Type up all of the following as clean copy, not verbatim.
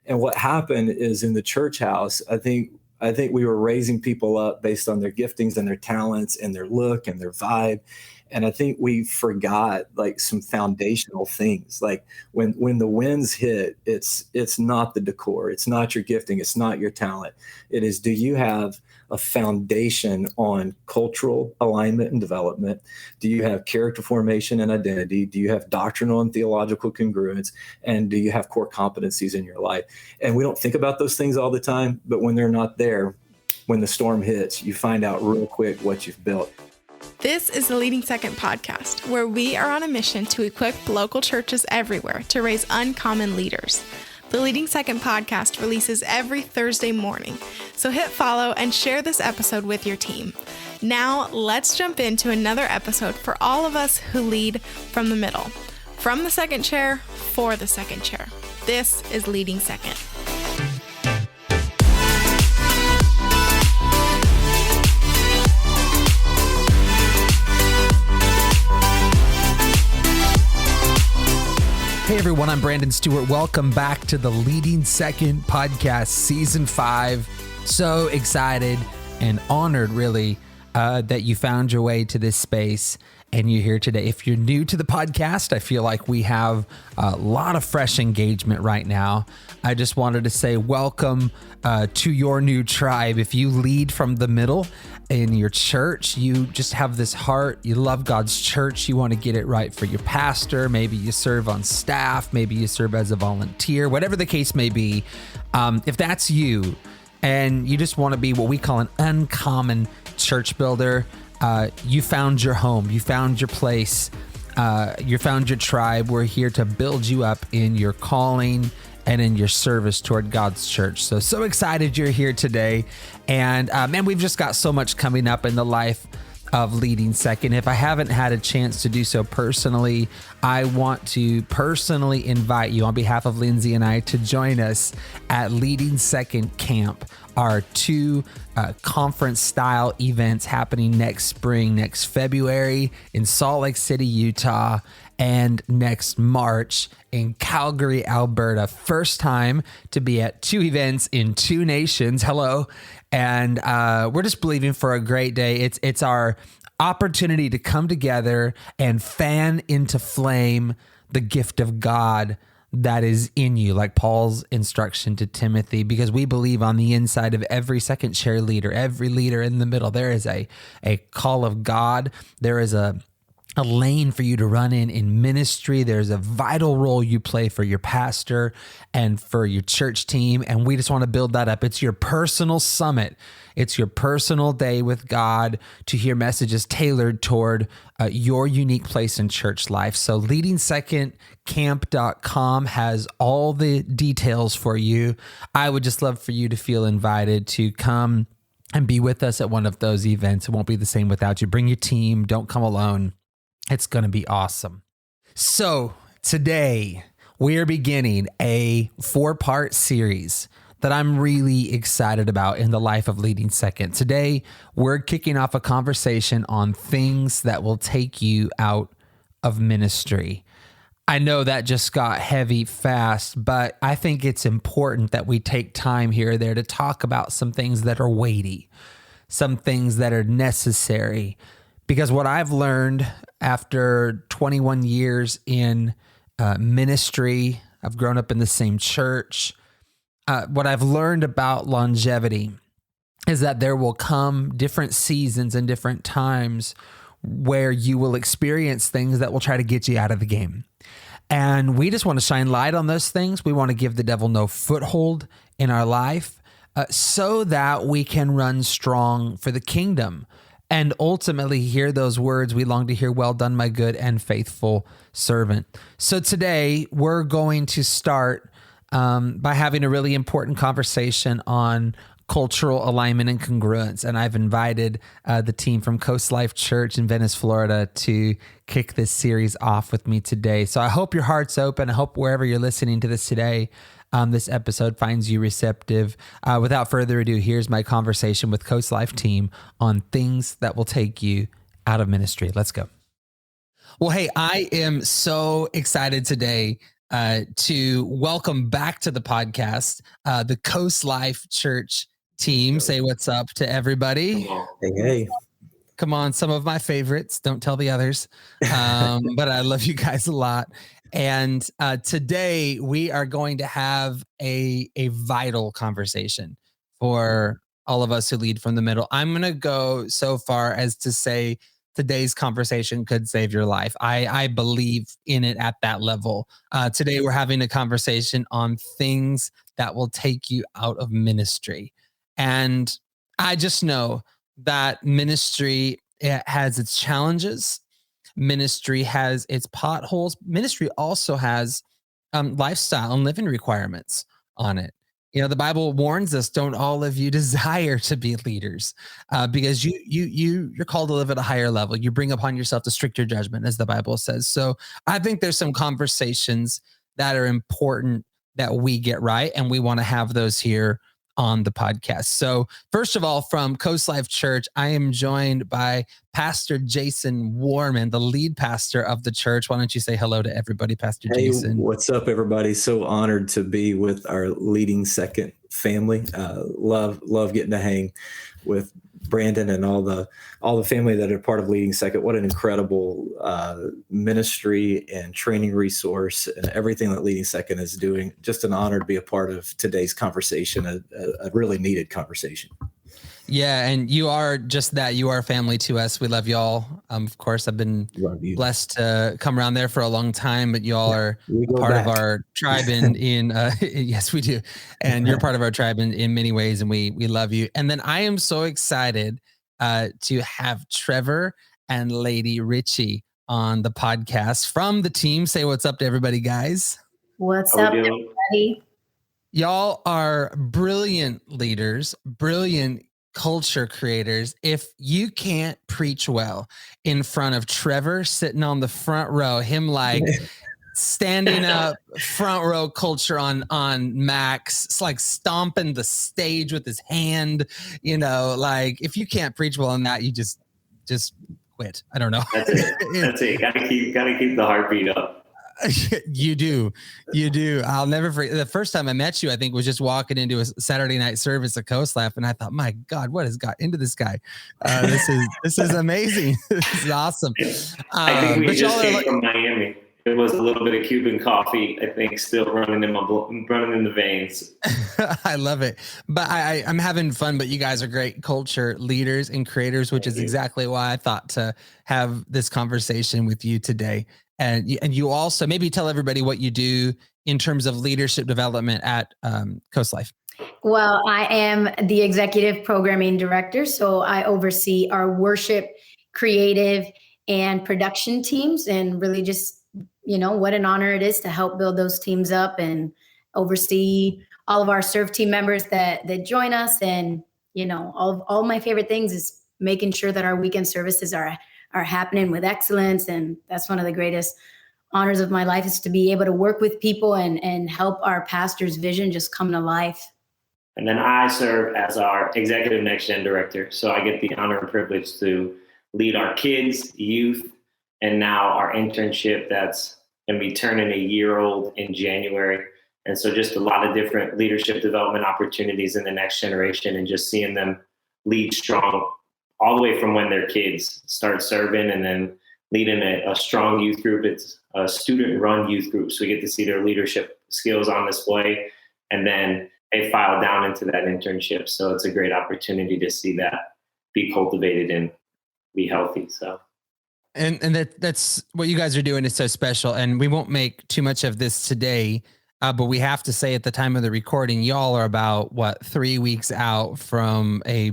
And what happened is in the church house, I think we were raising people up based on their giftings and their talents and their look and their vibe. And I think we forgot like some foundational things. Like when the winds hit, it's not the decor, it's not your gifting, it's not your talent. It is, do you have a foundation on cultural alignment and development? Do you have character formation and identity? Do you have doctrinal and theological congruence? And do you have core competencies in your life? And we don't think about those things all the time, but when they're not there, when the storm hits, you find out real quick what you've built. This is the Leading Second podcast, where we are on a mission to equip local churches everywhere to raise uncommon leaders. The Leading Second podcast releases every Thursday morning, so hit follow and share this episode with your team. Now, let's jump into another episode for all of us who lead from the middle. From the second chair, for the second chair. This is Leading Second. Hey everyone, I'm Brandon Stewart. Welcome back to the Leading Second podcast, season 5. So excited and honored, really, that you found your way to this space and you're here today. If you're new to the podcast, I feel like we have a lot of fresh engagement right now. I just wanted to say welcome to your new tribe. If you lead from the middle in your church, you just have this heart, you love God's church, you want to get it right for your pastor, maybe you serve on staff, maybe you serve as a volunteer, whatever the case may be. If that's you and you just want to be what we call an uncommon church builder, you found your home, you found your place, you found your tribe. We're here to build you up in your calling and in your service toward God's church. So excited you're here today. And man, we've just got so much coming up in the life of Leading Second. If I haven't had a chance to do so personally, I want to personally invite you on behalf of Lindsay and I to join us at Leading Second Camp, our 2 conference-style events happening next spring, next February in Salt Lake City, Utah, and next March in Calgary, Alberta. First time to be at 2 events in 2 nations. Hello. And we're just believing for a great day. It's our opportunity to come together and fan into flame the gift of God that is in you, like Paul's instruction to Timothy, because we believe on the inside of every second chair leader, every leader in the middle, there is a call of God. There is a lane for you to run in ministry. There's a vital role you play for your pastor and for your church team. And we just want to build that up. It's your personal summit. It's your personal day with God to hear messages tailored toward your unique place in church life. So leadingsecondcamp.com has all the details for you. I would just love for you to feel invited to come and be with us at one of those events. It won't be the same without you. Bring your team. Don't come alone. It's going to be awesome. So today we are beginning a 4-part series that I'm really excited about in the life of Leading Second. Today, we're kicking off a conversation on things that will take you out of ministry. I know that just got heavy fast, but I think it's important that we take time here or there to talk about some things that are weighty, some things that are necessary. Because what I've learned after 21 years in ministry, I've grown up in the same church. What I've learned about longevity is that there will come different seasons and different times where you will experience things that will try to get you out of the game. And we just want to shine light on those things. We want to give the devil no foothold in our life so that we can run strong for the kingdom. And ultimately hear those words we long to hear, well done, my good and faithful servant. So today we're going to start by having a really important conversation on cultural alignment and congruence. And I've invited the team from CoastLife Church in Venice, Florida to kick this series off with me today. So I hope your heart's open. I hope wherever you're listening to this today, this episode finds you receptive. Without further ado, here's my conversation with CoastLife team on things that will take you out of ministry. Let's go. Well, hey, I am so excited today to welcome back to the podcast the CoastLife Church team. Say what's up to everybody. Hey. Come on, some of my favorites. Don't tell the others. But I love you guys a lot. And today we are going to have a vital conversation for all of us who lead from the middle. I'm going to go so far as to say today's conversation could save your life. I believe in it at that level. Today we're having a conversation on things that will take you out of ministry. And I just know that ministry, it has its challenges. Ministry has its potholes. Ministry also has lifestyle and living requirements on it. You know, the Bible warns us, don't all of you desire to be leaders because you're called to live at a higher level. You bring upon yourself the stricter judgment, as the Bible says. So I think there's some conversations that are important that we get right, and we want to have those here on the podcast. So first of all, from CoastLife Church, I am joined by Pastor Jason Warman, the lead pastor of the church. Why don't you say hello to everybody, Pastor Jason? What's up, everybody? So honored to be with our Leading Second family. Love getting to hang with Brandon and all the family that are part of Leading Second. What an incredible ministry and training resource, and everything that Leading Second is doing. Just an honor to be a part of today's conversation, a really needed conversation. Yeah, and you are just that. You are family to us. We love y'all. Of course, I've been blessed to come around there for a long time, but y'all are part of our tribe in yes, we do. And you're part of our tribe in many ways, and we love you. And then I am so excited to have Trevor and Laydi Ritchie on the podcast from the team. Say what's up to everybody, guys. What's up, everybody? Y'all are brilliant leaders, brilliant culture creators. If you can't preach well in front of Trevor sitting on the front row, him like standing up, front row culture on Max, it's like stomping the stage with his hand, you know, like if you can't preach well on that, you just quit. I don't know. That's it. Gotta keep the heartbeat up. You do. I'll never forget. The first time I met you, I think, was just walking into a Saturday night service at CoastLife, and I thought, my God, what has got into this guy? This is amazing. This is awesome. I think we just came from Miami. It was a little bit of Cuban coffee, I think, still running in the veins. I love it. But I'm having fun, but you guys are great culture leaders and creators, which is exactly why I thought to have this conversation with you today. And you also maybe tell everybody what you do in terms of leadership development at CoastLife. Well, I am the executive programming director, so I oversee our worship, creative, and production teams, and really just, you know, what an honor it is to help build those teams up and oversee all of our serve team members that join us. And, you know, all my favorite things is making sure that our weekend services are happening with excellence. And that's one of the greatest honors of my life, is to be able to work with people and help our pastor's vision just come to life. And then I serve as our executive next gen director. So I get the honor and privilege to lead our kids, youth, and now our internship that's going to be turning a year old in January. And so just a lot of different leadership development opportunities in the next generation, and just seeing them lead strong all the way from when they're kids, start serving, and then leading a strong youth group. It's a student-run youth group, so we get to see their leadership skills on display, and then they file down into that internship. So it's a great opportunity to see that be cultivated and be healthy. So, and that's what you guys are doing is so special. And we won't make too much of this today, but we have to say at the time of the recording, y'all are about 3 weeks out from a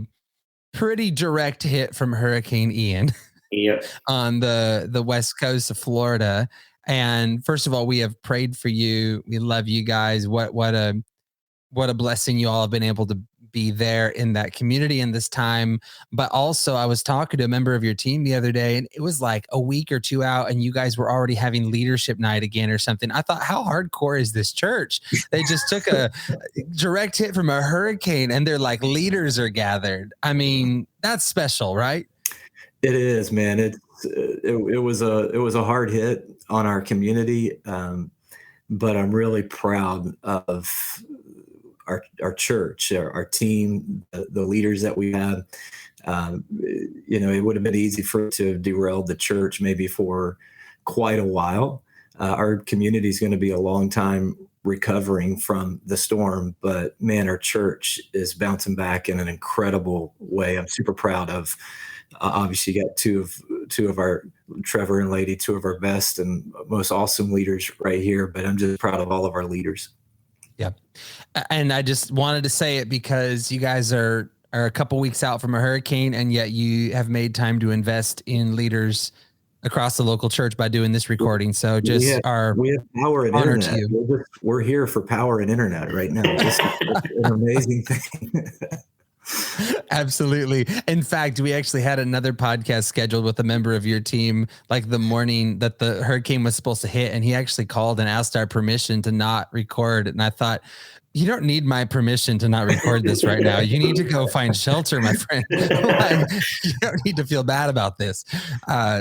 pretty direct hit from Hurricane Ian. Yep. On the west coast of Florida. And first of all, we have prayed for you. We love you guys. What a blessing you all have been able to be there in that community in this time. But also, I was talking to a member of your team the other day, and it was like a week or two out, and you guys were already having leadership night again or something. I thought, how hardcore is this church? They just took a direct hit from a hurricane, and they're like, leaders are gathered. I mean, that's special, right? It is, man. It was a hard hit on our community. but I'm really proud of our church, our team, the leaders that we have. It would have been easy for it to derail the church maybe for quite a while. Our community is going to be a long time recovering from the storm, but man, our church is bouncing back in an incredible way. I'm super proud of. Obviously, you got two of our, Trevor and Laydi, two of our best and most awesome leaders right here. But I'm just proud of all of our leaders. Yeah, and I just wanted to say it because you guys are a couple weeks out from a hurricane, and yet you have made time to invest in leaders across the local church by doing this recording. So just we have power and honor internet. to you. We're here for power and internet right now. It's an amazing thing. Absolutely. In fact, we actually had another podcast scheduled with a member of your team, like the morning that the hurricane was supposed to hit. And he actually called and asked our permission to not record. And I thought, you don't need my permission to not record this right now. You need to go find shelter, my friend. Like, you don't need to feel bad about this.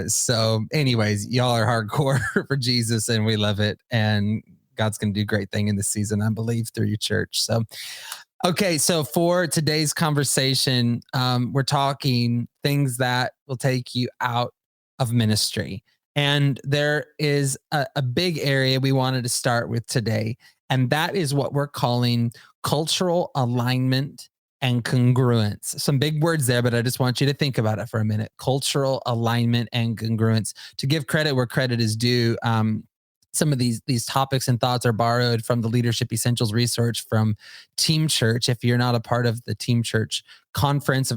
So anyways, y'all are hardcore for Jesus and we love it. And God's going to do a great thing in this season, I believe, through your church. So, okay. So for today's conversation, we're talking things that will take you out of ministry. And there is a big area we wanted to start with today. And that is what we're calling cultural alignment and congruence. Some big words there, but I just want you to think about it for a minute. Cultural alignment and congruence. To give credit where credit is due, some of these topics and thoughts are borrowed from the Leadership Essentials research from Team Church. If you're not a part of the Team Church conference,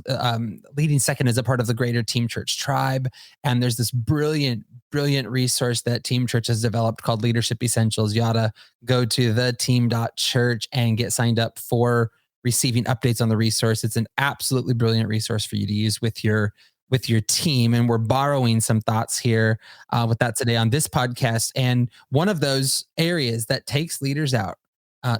Leading Second is a part of the greater Team Church tribe. And there's this brilliant resource that Team Church has developed called Leadership Essentials. You ought to go to theteam.church and get signed up for receiving updates on the resource. It's an absolutely brilliant resource for you to use with your team. And we're borrowing some thoughts here with that today on this podcast. And one of those areas that takes leaders out,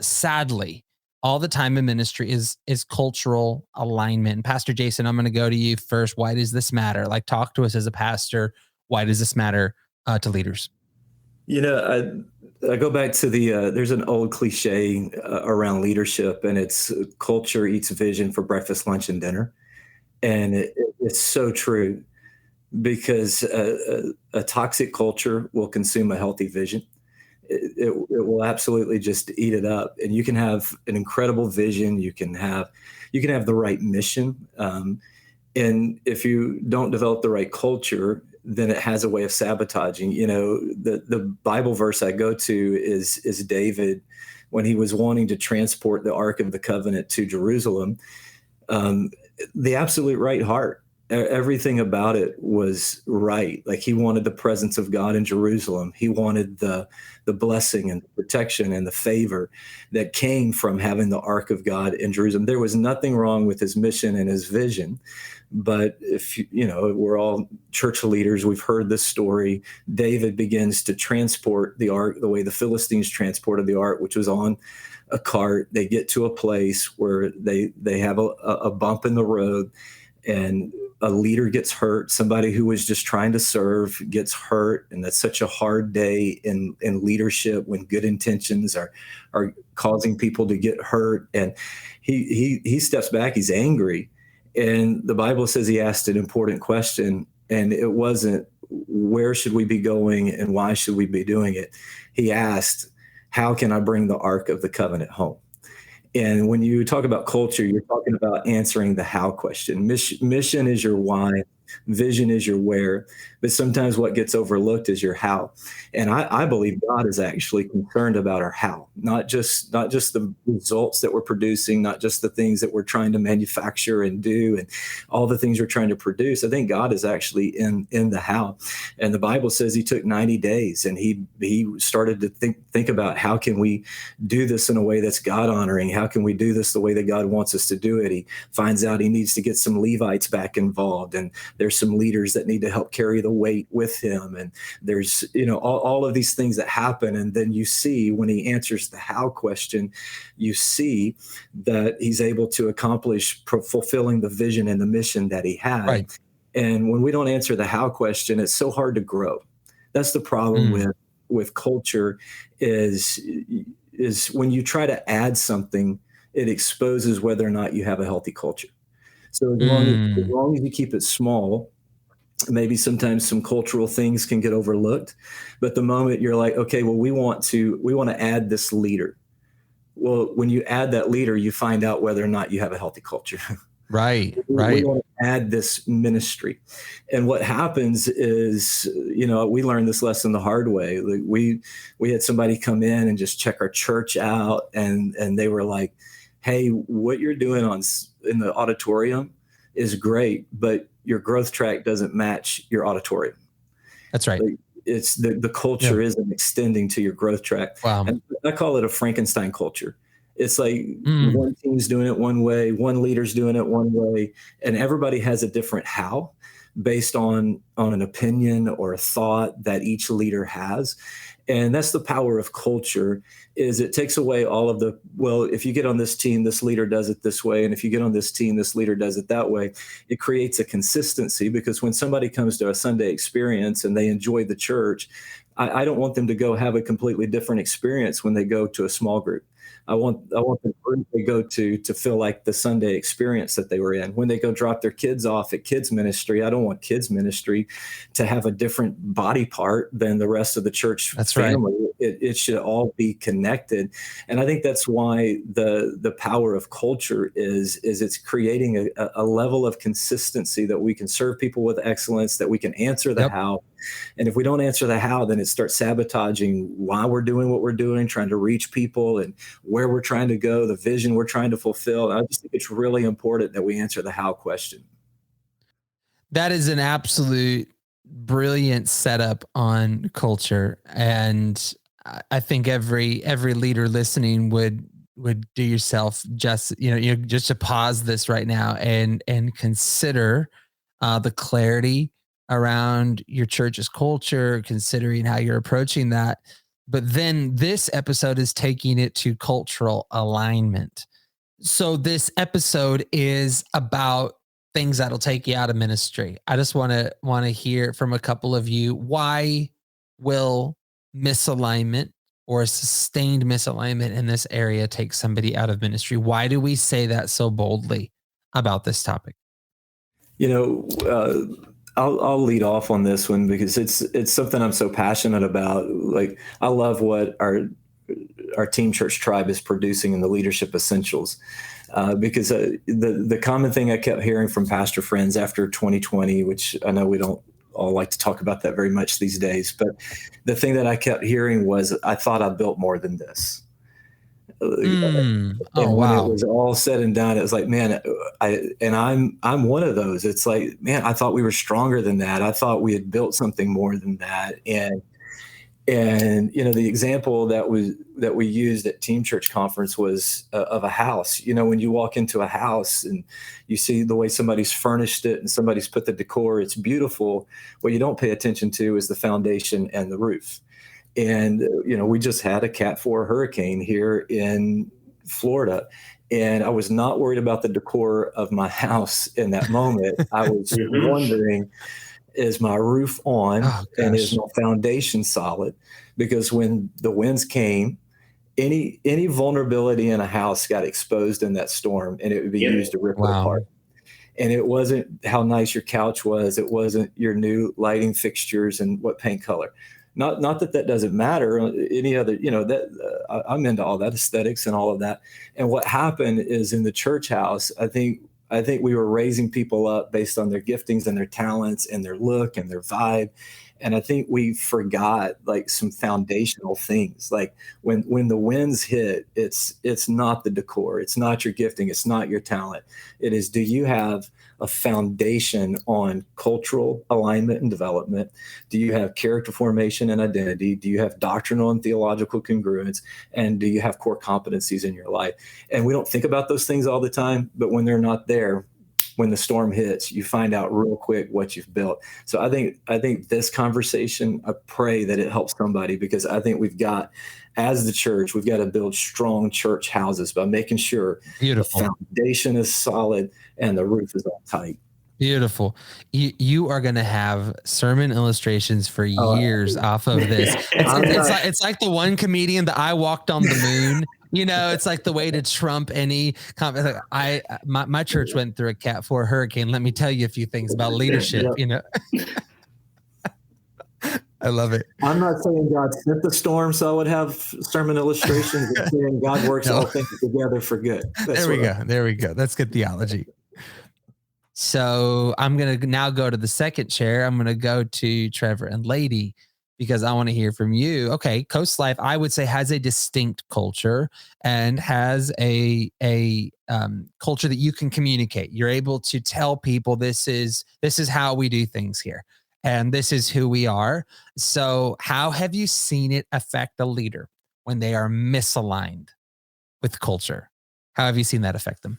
sadly, all the time in ministry is cultural alignment. And Pastor Jason, I'm going to go to you first. Why does this matter? Like, talk to us as a pastor. Why does this matter to leaders? I go back to there's an old cliche around leadership, and it's culture eats vision for breakfast, lunch, and dinner. And it's so true, because a toxic culture will consume a healthy vision. It will absolutely just eat it up. And you can have an incredible vision. You can have the right mission. And if you don't develop the right culture, then it has a way of sabotaging. The Bible verse I go to is David, when he was wanting to transport the Ark of the Covenant to Jerusalem. The absolute right heart. Everything about it was right. Like, he wanted the presence of God in Jerusalem. He wanted the blessing and the protection and the favor that came from having the Ark of God in Jerusalem. There was nothing wrong with his mission and his vision. But if we're all church leaders, we've heard this story. David begins to transport the ark the way the Philistines transported the ark, which was on a cart. They get to a place where they have a bump in the road, and a leader gets hurt. Somebody who was just trying to serve gets hurt. And that's such a hard day in leadership, when good intentions are causing people to get hurt. And he steps back. He's angry. And the Bible says he asked an important question, and it wasn't, where should we be going and why should we be doing it? He asked, how can I bring the Ark of the Covenant home? And when you talk about culture, you're talking about answering the how question. Mission is your why. Vision is your where. But sometimes what gets overlooked is your how. And I believe God is actually concerned about our how, not just the results that we're producing, not just the things that we're trying to manufacture and do and all the things we're trying to produce. I think God is actually in the how. And the Bible says he took 90 days and he started to think about, how can we do this in a way that's God honoring? How can we do this the way that God wants us to do it? He finds out he needs to get some Levites back involved, and there's some leaders that need to help carry the weight with him. And there's, all of these things that happen. And then you see, when he answers the how question, you see that he's able to accomplish fulfilling the vision and the mission that he had. Right. And when we don't answer the how question, it's so hard to grow. That's the problem with with culture is when you try to add something, it exposes whether or not you have a healthy culture. So as long as you keep it small, maybe sometimes some cultural things can get overlooked. But the moment you're like, okay, well, we want to add this leader. Well, when you add that leader, you find out whether or not you have a healthy culture. Right. We want to add this ministry. And what happens is, we learned this lesson the hard way. Like we had somebody come in and just check our church out, and they were like, hey, what you're doing in the auditorium is great, but your growth track doesn't match your auditorium. That's right. Like, it's the culture isn't extending to your growth track. Wow. And I call it a Frankenstein culture. It's like one team's doing it one way, one leader's doing it one way, and everybody has a different how based on an opinion or a thought that each leader has. And that's the power of culture, is it takes away all of if you get on this team, this leader does it this way. And if you get on this team, this leader does it that way. It creates a consistency, because when somebody comes to a Sunday experience and they enjoy the church, I don't want them to go have a completely different experience when they go to a small group. I want the group they go to feel like the Sunday experience that they were in. When they go drop their kids off at kids ministry, I don't want kids ministry to have a different body part than the rest of the church family. Right. It should all be connected. And I think that's why the power of culture is it's creating a level of consistency that we can serve people with excellence, that we can answer the how. And if we don't answer the how, then it starts sabotaging why we're doing what we're doing, trying to reach people and where we're trying to go, the vision we're trying to fulfill. And I just think it's really important that we answer the how question. That is an absolute brilliant setup on culture. And I think every leader listening would do yourself just to pause this right now and consider the clarity around your church's culture, considering how you're approaching that. But then this episode is taking it to cultural alignment. So this episode is about things that'll take you out of ministry. I just want to hear from a couple of you, why will misalignment or a sustained misalignment in this area take somebody out of ministry? Why do we say that so boldly about this topic? I'll lead off on this one because it's something I'm so passionate about. Like, I love what our Team Church Tribe is producing in the Leadership Essentials, because the common thing I kept hearing from pastor friends after 2020, which I know we don't all like to talk about that very much these days, but the thing that I kept hearing was, I thought I built more than this. And when it was all said and done, it was like, man, I'm one of those. It's like, man, I thought we were stronger than that. I thought we had built something more than that. And the example that we used at Team Church Conference was of a house. When you walk into a house and you see the way somebody's furnished it and somebody's put the decor, it's beautiful. What you don't pay attention to is the foundation and the roof. And, we just had a Cat 4 hurricane here in Florida, and I was not worried about the decor of my house in that moment. I was wondering, is my roof on and is my foundation solid? Because when the winds came, any vulnerability in a house got exposed in that storm, and it would be used to rip it apart. And it wasn't how nice your couch was. It wasn't your new lighting fixtures and what paint color. Not that doesn't matter. Any other, I'm into all that aesthetics and all of that. And what happened is, in the church house, I think we were raising people up based on their giftings and their talents and their look and their vibe. And I think we forgot like some foundational things. Like when the winds hit, it's not the decor, it's not your gifting, it's not your talent. It is, do you have a foundation on cultural alignment and development? Do you have character formation and identity? Do you have doctrinal and theological congruence? And do you have core competencies in your life? And we don't think about those things all the time, but when they're not there, when the storm hits, you find out real quick what you've built. So I think this conversation, I pray that it helps somebody, because I think as the church, we've got to build strong church houses by making sure the foundation is solid and the roof is all tight. Beautiful. You are going to have sermon illustrations for years off of this. It's like the one comedian that I walked on the moon. It's like the way to trump any comment. My church went through a Cat 4 hurricane. Let me tell you a few things about leadership. I love it. I'm not saying God sent the storm so I would have sermon illustrations. I'm saying God works all things together for good. There we go. That's good theology. So I'm going to now go to the second chair. I'm going to go to Trevor and Laydi because I want to hear from you. Okay. CoastLife, I would say, has a distinct culture and has a culture that you can communicate. You're able to tell people this is how we do things here. And this is who we are. So how have you seen it affect a leader when they are misaligned with culture? How have you seen that affect them?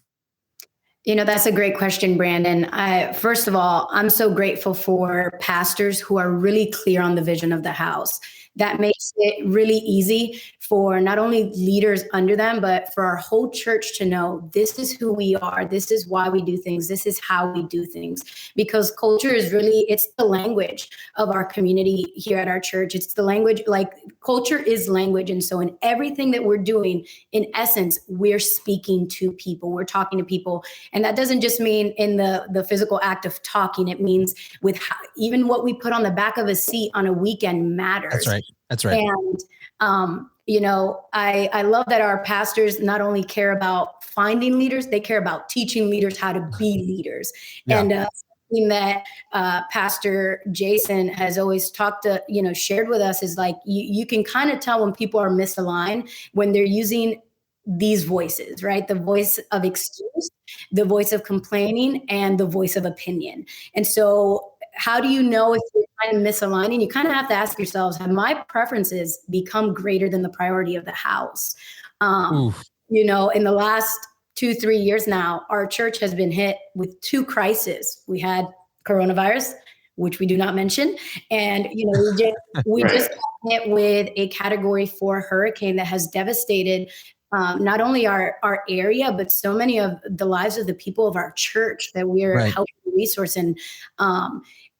That's a great question, Brandon. First of all, I'm so grateful for pastors who are really clear on the vision of the house. That makes it really easy for not only leaders under them, but for our whole church to know this is who we are. This is why we do things. This is how we do things. Because culture is really, it's the language of our community here at our church. It's the language, like culture is language. And so in everything that we're doing, in essence, we're speaking to people. We're talking to people. And that doesn't just mean in the physical act of talking. It means with even what we put on the back of a seat on a weekend matters. That's right. And, I love that our pastors not only care about finding leaders, they care about teaching leaders how to be leaders. Yeah. And something that Pastor Jason has always shared with us is like, you can kind of tell when people are misaligned when they're using these voices, right? The voice of excuse, the voice of complaining, and the voice of opinion. And so how do you know if you're kind of misaligning? You kind of have to ask yourselves, have my preferences become greater than the priority of the house? In the last 2-3 years now, our church has been hit with 2 crises. We had coronavirus, which we do not mention. And, we just got hit with a Category 4 hurricane that has devastated not only our area, but so many of the lives of the people of our church that we are helping resource. And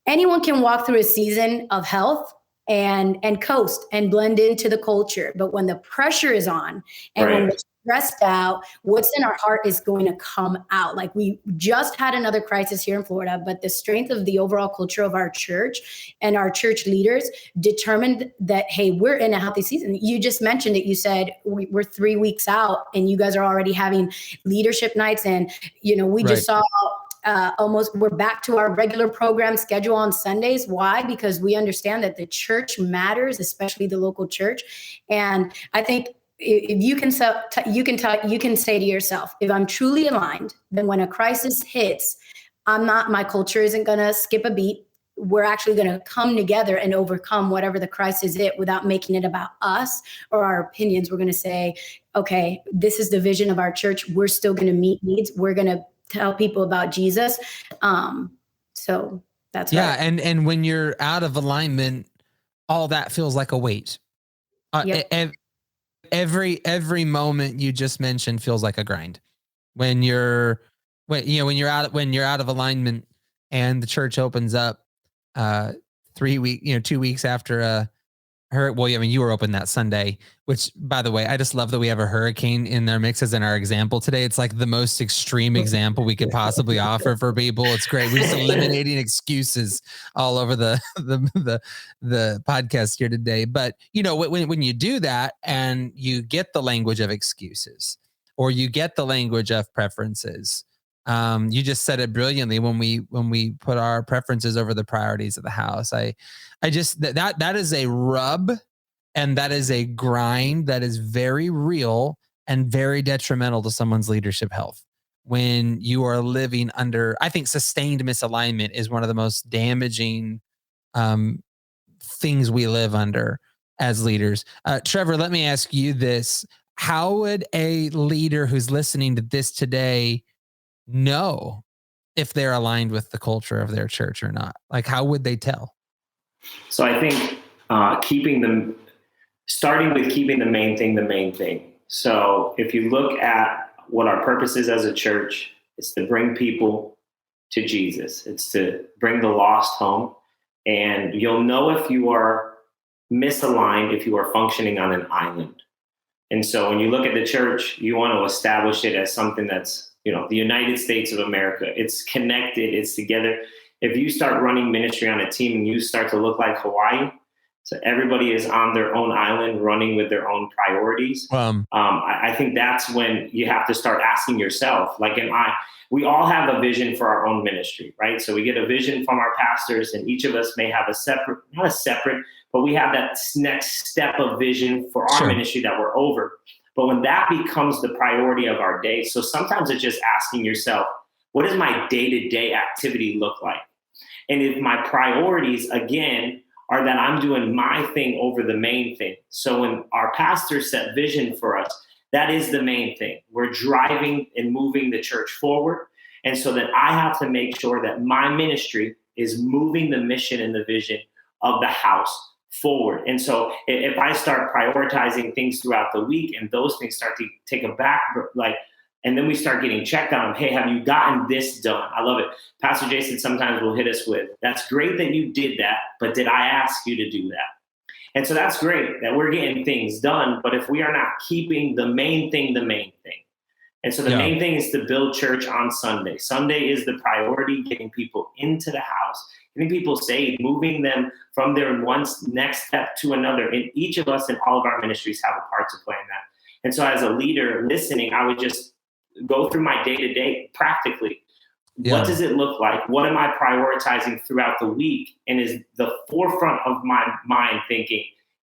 anyone can walk through a season of health and coast and blend into the culture. But when the pressure is on and when we're stressed out, what's in our heart is going to come out. Like we just had another crisis here in Florida, but the strength of the overall culture of our church and our church leaders determined that, hey, we're in a healthy season. You just mentioned it. You said we're 3 weeks out and you guys are already having leadership nights. And, we just saw we're back to our regular program schedule on Sundays. Why? Because we understand that the church matters, especially the local church. And I think if you can say to yourself, if I'm truly aligned, then when a crisis hits, my culture isn't going to skip a beat. We're actually going to come together and overcome whatever the crisis is without making it about us or our opinions. We're going to say, okay, this is the vision of our church. We're still going to meet needs. We're going to tell people about Jesus. So that's right. And when you're out of alignment, all that feels like a weight. Every moment you just mentioned feels like a grind. When you're out of alignment and the church opens up 2 weeks after you were open that Sunday, which, by the way, I just love that we have a hurricane in their mix as in our example today. It's like the most extreme example we could possibly offer for people. It's great. We're just eliminating excuses all over the podcast here today. But, when you do that and you get the language of excuses or you get the language of preferences, you just said it brilliantly when we put our preferences over the priorities of the house. I just that is a rub and that is a grind that is very real and very detrimental to someone's leadership health. When you are living under, I think sustained misalignment is one of the most damaging things we live under as leaders. Trevor, let me ask you this. How would a leader who's listening to this today know if they're aligned with the culture of their church or not? Like, how would they tell? So I think starting with keeping the main thing. So if you look at what our purpose is as a church, it's to bring people to Jesus. It's to bring the lost home. And you'll know if you are misaligned, if you are functioning on an island. And so when you look at the church, you want to establish it as something that's, the United States of America. It's connected, it's together. If you start running ministry on a team and you start to look like Hawaii, so everybody is on their own island running with their own priorities. I think that's when you have to start asking yourself, like, we all have a vision for our own ministry, right? So we get a vision from our pastors, and each of us may have but we have that next step of vision for our ministry that we're over. But when that becomes the priority of our day, so sometimes it's just asking yourself, what does my day-to-day activity look like? And if my priorities, again, are that I'm doing my thing over the main thing. So when our pastors set vision for us, that is the main thing. We're driving and moving the church forward. And so then I have to make sure that my ministry is moving the mission and the vision of the house forward. And so if I start prioritizing things throughout the week and those things start to take a back, and then we start getting checked on, hey, have you gotten this done? I love it. Pastor Jason sometimes will hit us with, that's great that you did that, but did I ask you to do that? And so that's great that we're getting things done, but if we are not keeping the main thing, and so the main thing is to build church on Sunday. Sunday is the priority, getting people into the house, getting people saved, moving them from their one next step to another. And each of us in all of our ministries have a part to play in that. And so as a leader listening, I would just go through my day-to-day practically. What does it look like? What am I prioritizing throughout the week? And is the forefront of my mind thinking,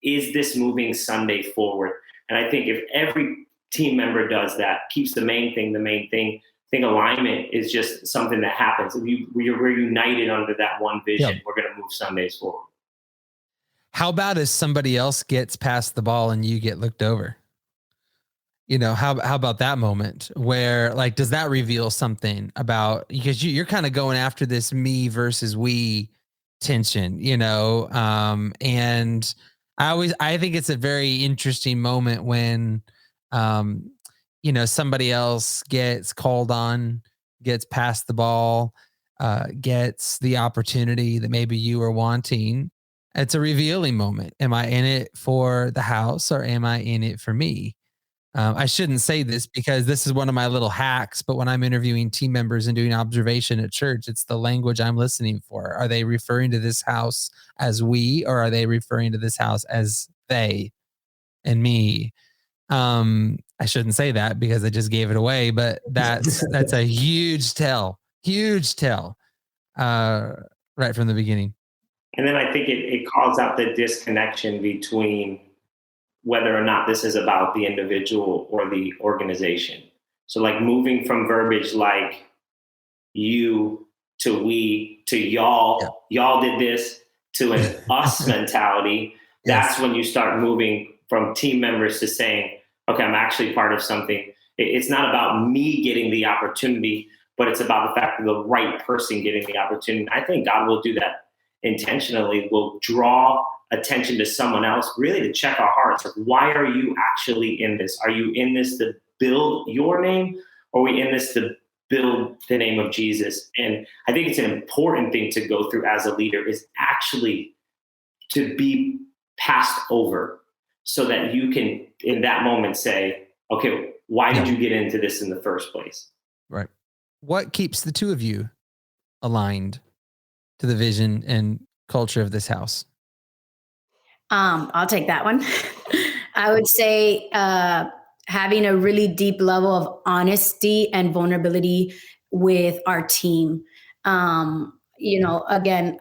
is this moving Sunday forward? And I think if every team member does that, keeps the main thing, I think alignment is just something that happens. We're united under that one vision. We're going to move Sundays forward. How about if somebody else gets past the ball and you get looked over? How about that moment where, like, does that reveal something about, because you're kind of going after this me versus we tension, and I think it's a very interesting moment when, somebody else gets called on, gets past the ball, gets the opportunity that maybe you were wanting. It's a revealing moment. Am I in it for the house or am I in it for me? I shouldn't say this because this is one of my little hacks, but when I'm interviewing team members and doing observation at church, it's the language I'm listening for. Are they referring to this house as we, or are they referring to this house as they and me? I shouldn't say that because I just gave it away, but that's a huge tell right from the beginning. And then I think it calls out the disconnection between whether or not this is about the individual or the organization. So like moving from verbiage like you to we to y'all, y'all did this, to an us mentality. That's when you start moving from team members to saying, okay, I'm actually part of something. It's not about me getting the opportunity, but it's about the fact that the right person getting the opportunity. I think God will do that intentionally, will draw attention to someone else, really to check our hearts. Like, why are you actually in this? Are you in this to build your name, or are we in this to build the name of Jesus? And I think it's an important thing to go through as a leader, is actually to be passed over so that you can, in that moment, say, okay, why did you get into this in the first place? Right. What keeps the two of you aligned to the vision and culture of this house? I'll take that one. I would say having a really deep level of honesty and vulnerability with our team. Again,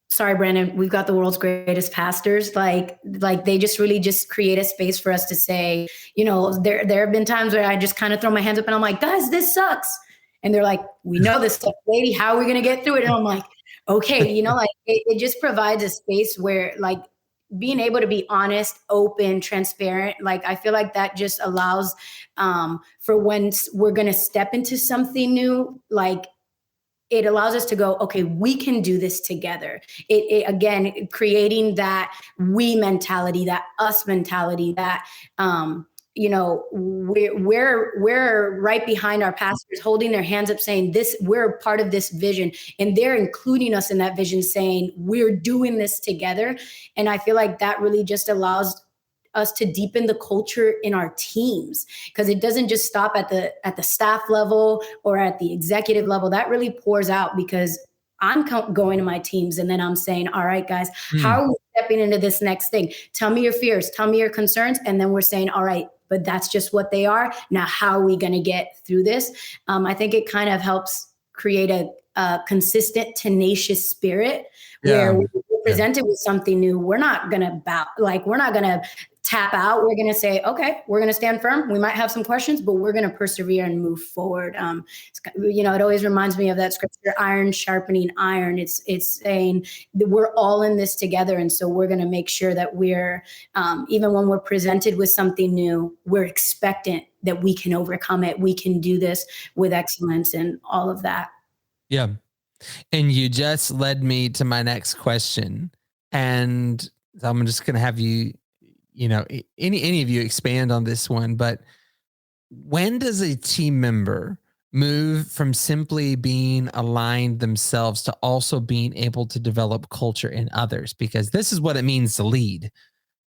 sorry, Brandon, we've got the world's greatest pastors. Like they just really just create a space for us to say, there have been times where I just kind of throw my hands up and I'm like, guys, this sucks. And they're like, we know this stuff, lady, how are we going to get through it? And I'm like, okay, it just provides a space where, like, being able to be honest, open, transparent, like, I feel like that just allows for when we're going to step into something new, like, it allows us to go, okay, we can do this together. It again, creating that we mentality, that us mentality, that we're right behind our pastors, holding their hands up, saying this, we're part of this vision, and they're including us in that vision, saying we're doing this together. And I feel like that really just allows us to deepen the culture in our teams, because it doesn't just stop at the staff level or at the executive level. That really pours out, because I'm going to my teams and then I'm saying, all right, guys, how are we stepping into this next thing? Tell me your fears, tell me your concerns. And then we're saying, all right, but that's just what they are. Now, how are we going to get through this? I think it kind of helps create a consistent, tenacious spirit where we're presented with something new. We're not going to we're not going to tap out. We're going to say, okay, we're going to stand firm. We might have some questions, but we're going to persevere and move forward. It always reminds me of that scripture, iron sharpening iron. It's saying that we're all in this together. And so we're going to make sure that we're, even when we're presented with something new, we're expectant that we can overcome it. We can do this with excellence and all of that. Yeah. And you just led me to my next question. And I'm just going to have you, any of you expand on this one, but when does a team member move from simply being aligned themselves to also being able to develop culture in others? Because this is what it means to lead,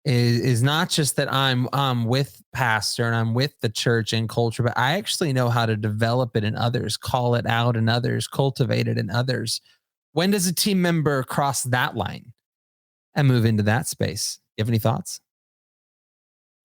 is not just that I'm with pastor and I'm with the church and culture, but I actually know how to develop it in others, call it out in others, cultivate it in others. When does a team member cross that line and move into that space? You have any thoughts?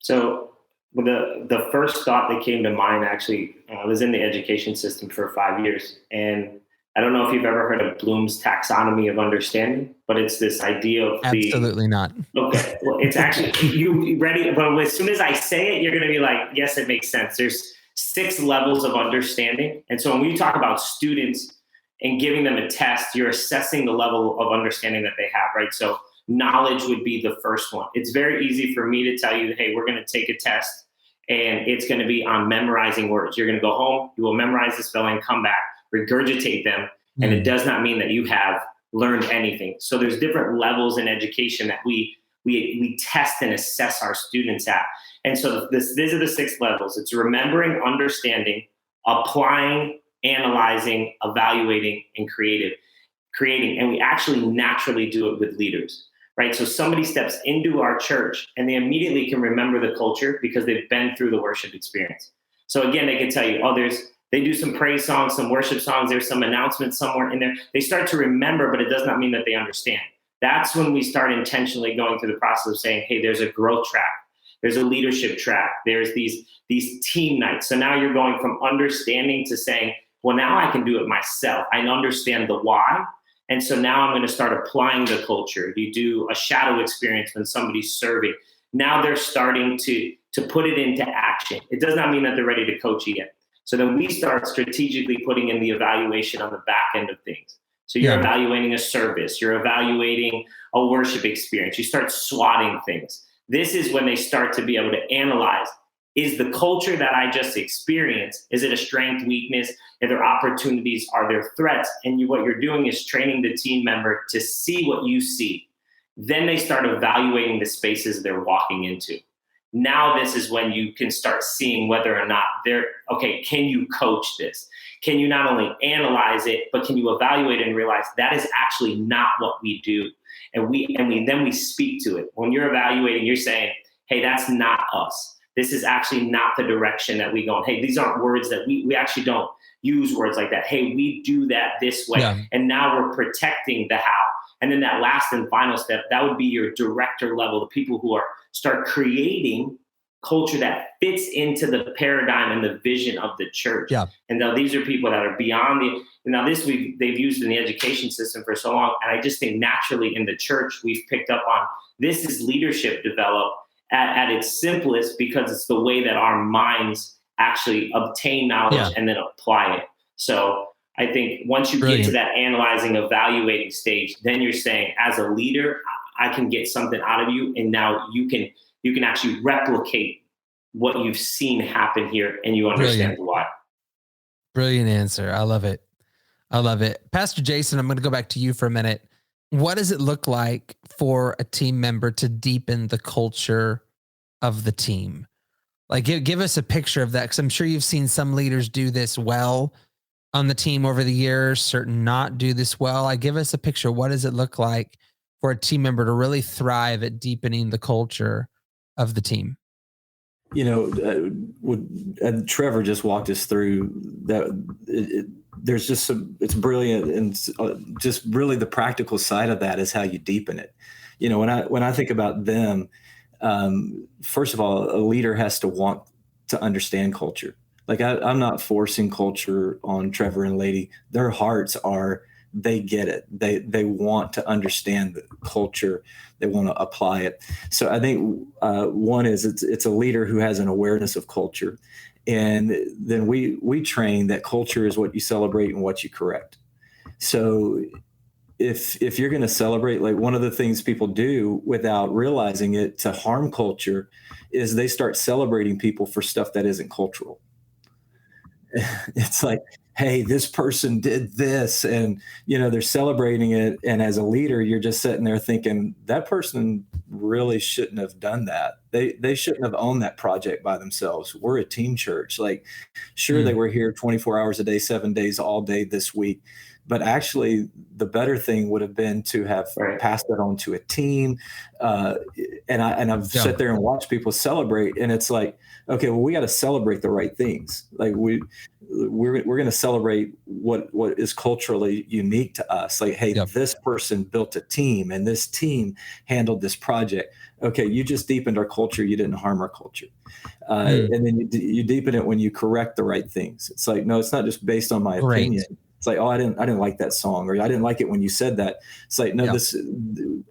So the first thought that came to mind, actually, I was in the education system for 5 years. And I don't know if you've ever heard of Bloom's taxonomy of understanding, but it's this idea of Absolutely not. Okay. Well, it's actually, you ready? But as soon as I say it, you're going to be like, yes, it makes sense. There's 6 levels of understanding. And so when we talk about students and giving them a test, you're assessing the level of understanding that they have, right? So knowledge would be the first one. It's very easy for me to tell you, hey, we're going to take a test and it's going to be on memorizing words. You're going to go home, you will memorize the spelling, come back, regurgitate them. And it does not mean that you have learned anything. So there's different levels in education that we test and assess our students at. And so these are the 6 levels. It's remembering, understanding, applying, analyzing, evaluating, and creating. And we actually naturally do it with leaders. Right. So somebody steps into our church and they immediately can remember the culture because they've been through the worship experience. So again, they can tell you, they do some praise songs, some worship songs. There's some announcements somewhere in there. They start to remember, but it does not mean that they understand. That's when we start intentionally going through the process of saying, hey, there's a growth track. There's a leadership track. There's these team nights. So now you're going from understanding to saying, well, now I can do it myself. I understand the why. And so now I'm going to start applying the culture. You do a shadow experience when somebody's serving. Now they're starting to put it into action. It does not mean that they're ready to coach yet. So then we start strategically putting in the evaluation on the back end of things. So you're evaluating a service. You're evaluating a worship experience. You start swatting things. This is when they start to be able to analyze, is the culture that I just experienced, is it a strength, weakness? Are there opportunities? Are there threats? And what you're doing is training the team member to see what you see. Then they start evaluating the spaces they're walking into. Now this is when you can start seeing whether or not can you coach this? Can you not only analyze it, but can you evaluate it and realize that is actually not what we do? And then we speak to it. When you're evaluating, you're saying, hey, that's not us. This is actually not the direction that we go. Hey, these aren't words that we actually don't use words like that. Hey, we do that this way. Yeah. And now we're protecting the how. And then that last and final step, that would be your director level, the people who start creating culture that fits into the paradigm and the vision of the church. Yeah. And now these are people that are beyond they've used in the education system for so long. And I just think naturally in the church, we've picked up on this is leadership developed at its simplest because it's the way that our minds actually obtain knowledge and then apply it. So I think once you get to that analyzing, evaluating stage, then you're saying, as a leader, I can get something out of you. And now you can actually replicate what you've seen happen here and you understand why. Brilliant answer. I love it. Pastor Jason, I'm going to go back to you for a minute. What does it look like for a team member to deepen the culture of the team? Like give us a picture of that. Cause I'm sure you've seen some leaders do this well on the team over the years, certain not do this well. Like give us a picture. What does it look like for a team member to really thrive at deepening the culture of the team? Trevor just walked us through that. There's just it's brilliant. And just really the practical side of that is how you deepen it. When I think about them, first of all, a leader has to want to understand culture. Like I'm not forcing culture on Trevor and Laydi. Their hearts are, they get it. They want to understand the culture. They want to apply it. So I think one is it's a leader who has an awareness of culture. And then we train that culture is what you celebrate and what you correct. So if you're going to celebrate, like one of the things people do without realizing it to harm culture is they start celebrating people for stuff that isn't cultural. It's like, hey, this person did this, and they're celebrating it. And as a leader, you're just sitting there thinking that person really shouldn't have done that. They shouldn't have owned that project by themselves. We're a team church. Like, sure, they were here 24 hours a day, 7 days, all day this week. But actually, the better thing would have been to have passed it on to a team. And I've sat there and watched people celebrate, and it's like, okay, well, we got to celebrate the right things. Like we're going to celebrate what is culturally unique to us. Like, hey, this person built a team, and this team handled this project. Okay, you just deepened our culture. You didn't harm our culture. And then you deepen it when you correct the right things. It's like, no, it's not just based on my opinion. It's like, oh, I didn't like that song, or I didn't like it when you said that. It's like, no,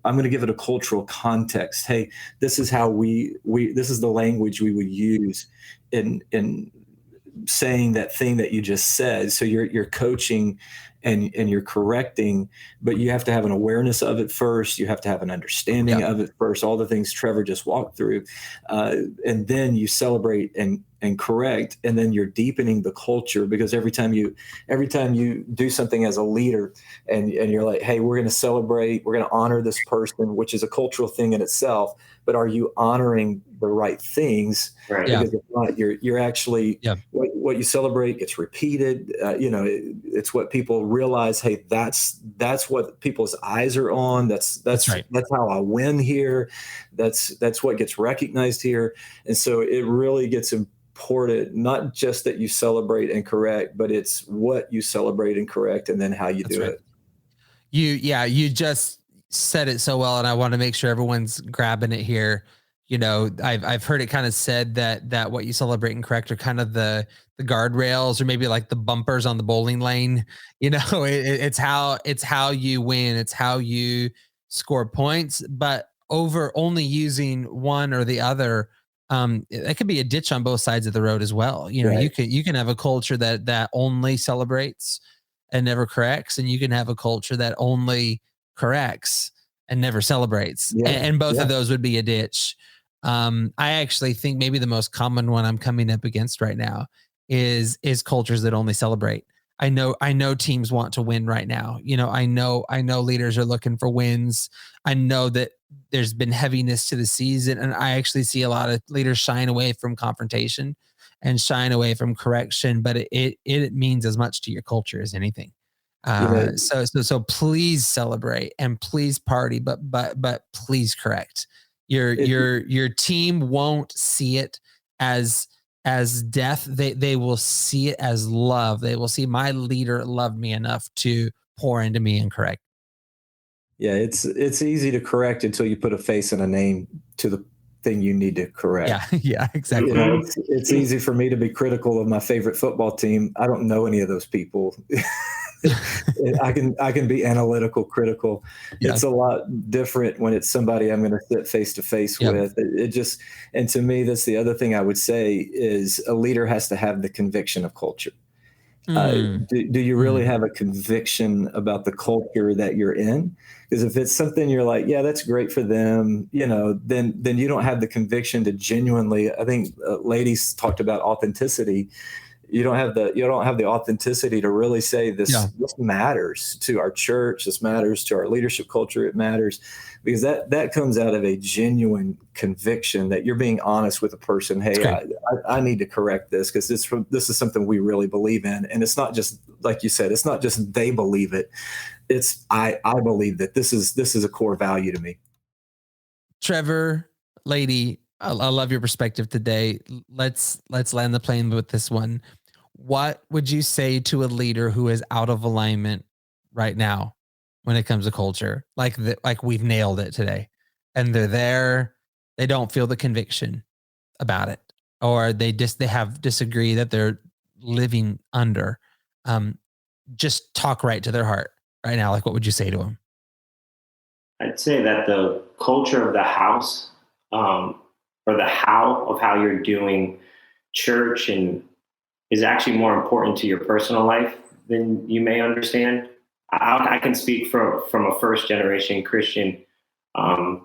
I'm going to give it a cultural context. Hey, this is how this is the language we would use in saying that thing that you just said. So you're coaching and you're correcting, but you have to have an awareness of it first. You have to have an understanding of it first, all the things Trevor just walked through. And then you celebrate and correct, and then you're deepening the culture, because every time you do something as a leader and you're like, hey, we're going to celebrate, we're going to honor this person, which is a cultural thing in itself, but are you honoring the right things? Right. Because if not, you're actually what you celebrate gets repeated. It's what people realize. Hey, that's what people's eyes are on. That's right. That's how I win here. That's what gets recognized here. And so it really gets important, not just that you celebrate and correct, but it's what you celebrate and correct, and then how you do it. You just said it so well, and I want to make sure everyone's grabbing it here. I've heard it kind of said that what you celebrate and correct are kind of the guardrails, or maybe like the bumpers on the bowling lane. It's how you win. It's how you score points, but over only using one or the other, that could be a ditch on both sides of the road as well. Right. You can have a culture that only celebrates and never corrects, and you can have a culture that only corrects and never celebrates. And both of those would be a ditch. I actually think maybe the most common one I'm coming up against right now is cultures that only celebrate. I know teams want to win right now. I know leaders are looking for wins. I know that there's been heaviness to the season, and I actually see a lot of leaders shying away from confrontation and shying away from correction, but it means as much to your culture as anything. So please celebrate and please party, but please correct. Your team won't see it as death. They will see it as love. They will see my leader loved me enough to pour into me and correct. Yeah, it's easy to correct until you put a face and a name to the thing you need to correct. Yeah, exactly. It's easy for me to be critical of my favorite football team. I don't know any of those people. I can be analytical, critical. Yeah. It's a lot different when it's somebody I'm going to sit face to face with. And to me, that's the other thing I would say is a leader has to have the conviction of culture. Do you really have a conviction about the culture that you're in? Because if it's something you're like, yeah, that's great for them, then you don't have the conviction to genuinely. I think Laydi's talked about authenticity. You don't have the authenticity to really say this matters to our church. This matters to our leadership culture. It matters because that comes out of a genuine conviction that you're being honest with a person. Hey, I need to correct this because this is something we really believe in. And it's not just, like you said, it's not just they believe it. It's I believe that this is a core value to me. Trevor, Laydi, I love your perspective today. Let's land the plane with this one. What would you say to a leader who is out of alignment right now when it comes to culture? Like we've nailed it today, and they're there. They don't feel the conviction about it, or they have disagree that they're living under. Just talk right to their heart right now. Like, what would you say to them? I'd say that the culture of the house, or the how of how you're doing church and is actually more important to your personal life than you may understand. I can speak from a first generation Christian. A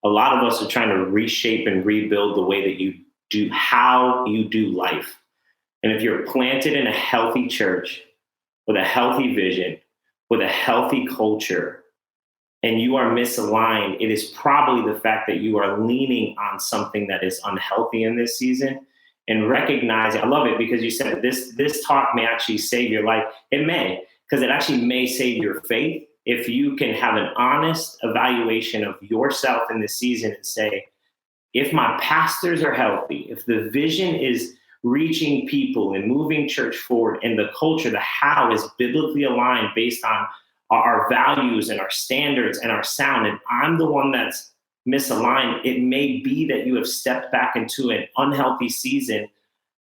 lot of us are trying to reshape and rebuild the way that you do, how you do life. And if you're planted in a healthy church with a healthy vision, with a healthy culture, and you are misaligned, it is probably the fact that you are leaning on something that is unhealthy in this season. And recognizing, I love it because you said this talk may actually save your life. It may, because it actually may save your faith if you can have an honest evaluation of yourself in this season and say, if my pastors are healthy, if the vision is reaching people and moving church forward, and the culture, the how is biblically aligned based on our values and our standards and our sound, and I'm the one that's misaligned, it may be that you have stepped back into an unhealthy season,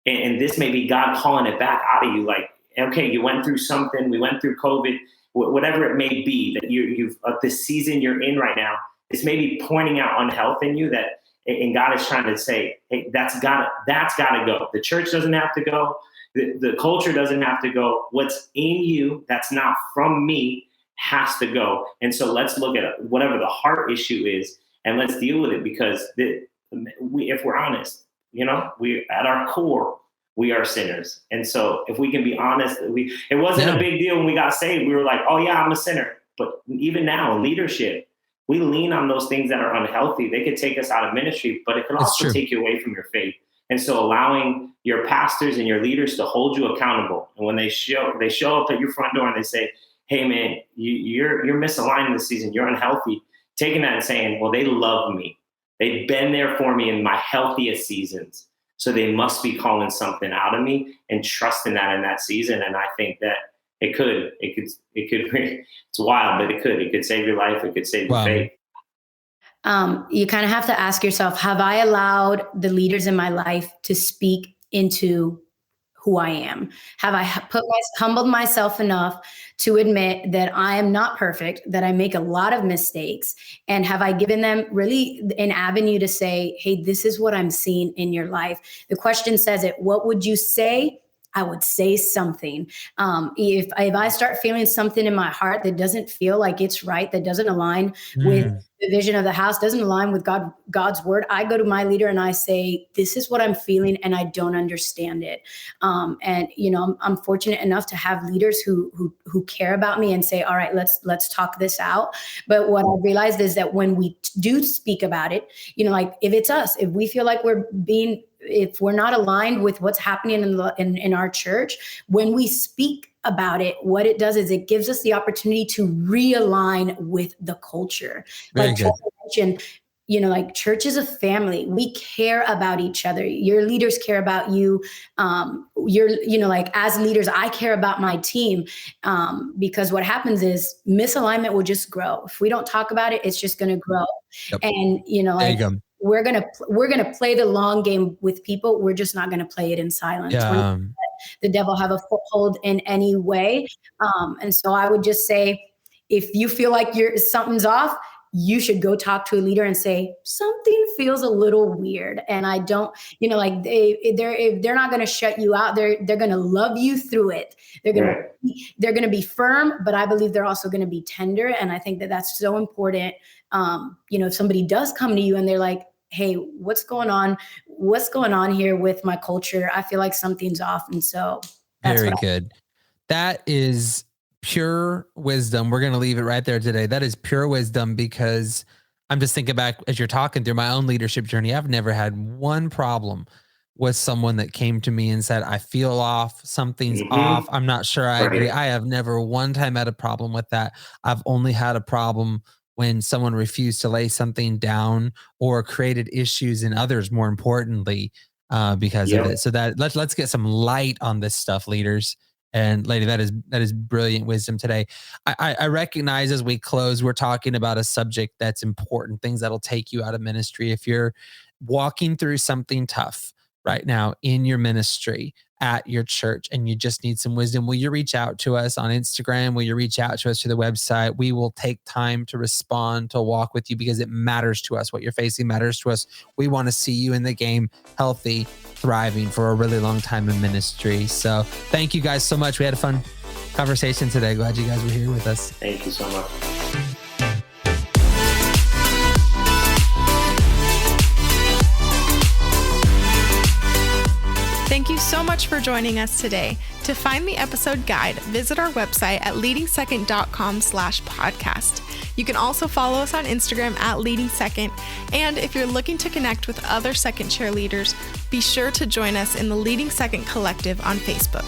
and this may be God calling it back out of you. Like, okay, you went through something, we went through COVID, whatever it may be that you've this season you're in right now, this may be pointing out unhealth in you that, and God is trying to say, hey, that's gotta go. The church doesn't have to go. The culture doesn't have to go. What's in you that's not from me has to go. And so let's look at whatever the heart issue is, and let's deal with it, because if we're honest, we at our core, we are sinners. And so if we can be honest, it wasn't a big deal when we got saved. We were like, oh yeah, I'm a sinner. But even now in leadership, we lean on those things that are unhealthy. They could take us out of ministry, but it could also take you away from your faith. And so allowing your pastors and your leaders to hold you accountable. And when they show up at your front door and they say, hey man, you're misaligned this season, you're unhealthy, taking that and saying, well, they love me. They've been there for me in my healthiest seasons. So they must be calling something out of me, and trusting that in that season. And I think that it could, it's wild, but it could save your life. It could save your faith. You kind of have to ask yourself, have I allowed the leaders in my life to speak into who I am? Have I humbled myself enough to admit that I am not perfect, that I make a lot of mistakes? And have I given them really an avenue to say, hey, this is what I'm seeing in your life? The question says it, what would you say? I would say something. If I start feeling something in my heart that doesn't feel like it's right, that doesn't align with the vision of the house, doesn't align with God's word, I go to my leader and I say, this is what I'm feeling and I don't understand it. I'm fortunate enough to have leaders who care about me and say, all right, let's talk this out. But what I realized is that when we do speak about it, like if it's us, if we feel like if we're not aligned with what's happening in our church, when we speak about it, what it does is it gives us the opportunity to realign with the culture. Like Trevor mentioned, like church is a family. We care about each other. Your leaders care about you. Like as leaders, I care about my team, because what happens is misalignment will just grow. If we don't talk about it, it's just going to grow. Yep. And, we're gonna play the long game with people. We're just not going to play it in silence. Yeah. The devil have a foothold in any way. And so I would just say, if you feel like something's off, you should go talk to a leader and say, something feels a little weird. And I don't, like they're not going to shut you out. They're going to love you through it. They're going to be firm, but I believe they're also going to be tender. And I think that that's so important. If somebody does come to you and they're like, hey, what's going on? What's going on here with my culture? I feel like something's off. And so that's very good. That is pure wisdom. We're going to leave it right there today. That is pure wisdom, because I'm just thinking back as you're talking through my own leadership journey. I've never had one problem with someone that came to me and said, I feel off, something's off, I'm not sure I agree. I have never one time had a problem with that. I've only had a problem when someone refused to lay something down or created issues in others, more importantly, because of it. So that let's get some light on this stuff, leaders. And Laydi, that is brilliant wisdom today. I recognize as we close, we're talking about a subject that's important, things that'll take you out of ministry. If you're walking through something tough right now in your ministry, at your church, and you just need some wisdom, will you reach out to us on Instagram? Will you reach out to us through the website? We will take time to respond, to walk with you, because it matters to us. What you're facing matters to us. We want to see you in the game, healthy, thriving for a really long time in ministry. So thank you guys so much. We had a fun conversation today. Glad you guys were here with us. Thank you so much. Thank you so much for joining us today. To find the episode guide, visit our website at leadingsecond.com/podcast. You can also follow us on Instagram at Leading Second. And if you're looking to connect with other second chair leaders, be sure to join us in the Leading Second Collective on Facebook.